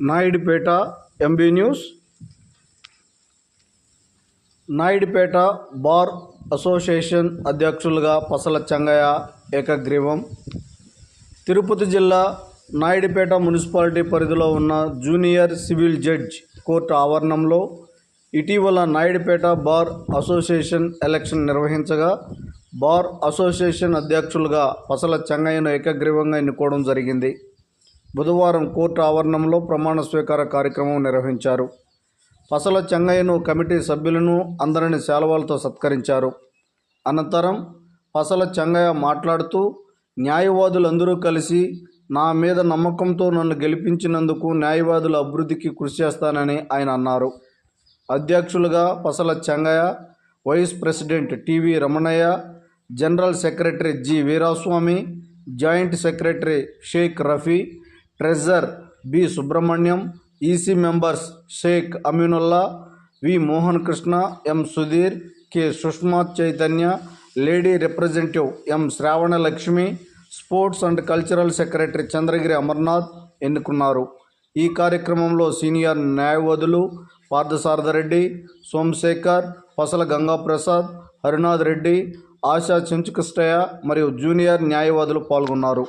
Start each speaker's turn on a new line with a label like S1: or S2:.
S1: Naidupeta MB news. Naidupeta bar association అధ్యక్షులుగా పసల చెంగయ్య ఏకగ్రీవం. తిరుపతి జిల్లా నాయుడుపేట మున్సిపాలిటీ పరిధిలో ఉన్న జూనియర్ సివిల్ జడ్జ్ కోర్టు ఆవరణంలో ఇటీవల నాయుడుపేట బార్ అసోసియేషన్ ఎలక్షన్ నిర్వహించగా బార్ అసోసియేషన్ అధ్యక్షులుగా పసల చెంగయ్యను ఏకగ్రీవంగా ఎన్నుకోవడం జరిగింది. బుధవారం కోర్టు ఆవరణంలో ప్రమాణ స్వీకార కార్యక్రమం నిర్వహించారు. పసల చెంగయ్యను కమిటీ సభ్యులను అందరిని శాలువాలతో సత్కరించారు. అనంతరం పసల చెంగయ్య మాట్లాడుతూ, న్యాయవాదులందరూ కలిసి నా మీద నమ్మకంతో నన్ను గెలిపించినందుకు న్యాయవాదుల అభివృద్ధికి కృషి చేస్తానని ఆయన అన్నారు. అధ్యక్షులుగా Pasala Chengaiah, vice president TV Ramanaiah, general secretary G Veeraswamy, joint secretary Shaik Rafi, treasurer B Subrahmanyam, EC members Shaik Aminullah, V Mohan Krishna, M Sudheer, K Sushma Chaitanya, lady representative M Sravana Lakshmi, sports and cultural secretary Chandragiri Amarnath ఎన్నుకున్నారు. ఈ కార్యక్రమంలో సీనియర్ న్యాయవాదులు పార్థసారథరెడ్డి, సోమశేఖర్, పసల గంగాప్రసాద్, హరినాథ్ రెడ్డి, ఆశా చెంచుకృష్ణయ్య మరియు జూనియర్ న్యాయవాదులు పాల్గొన్నారు.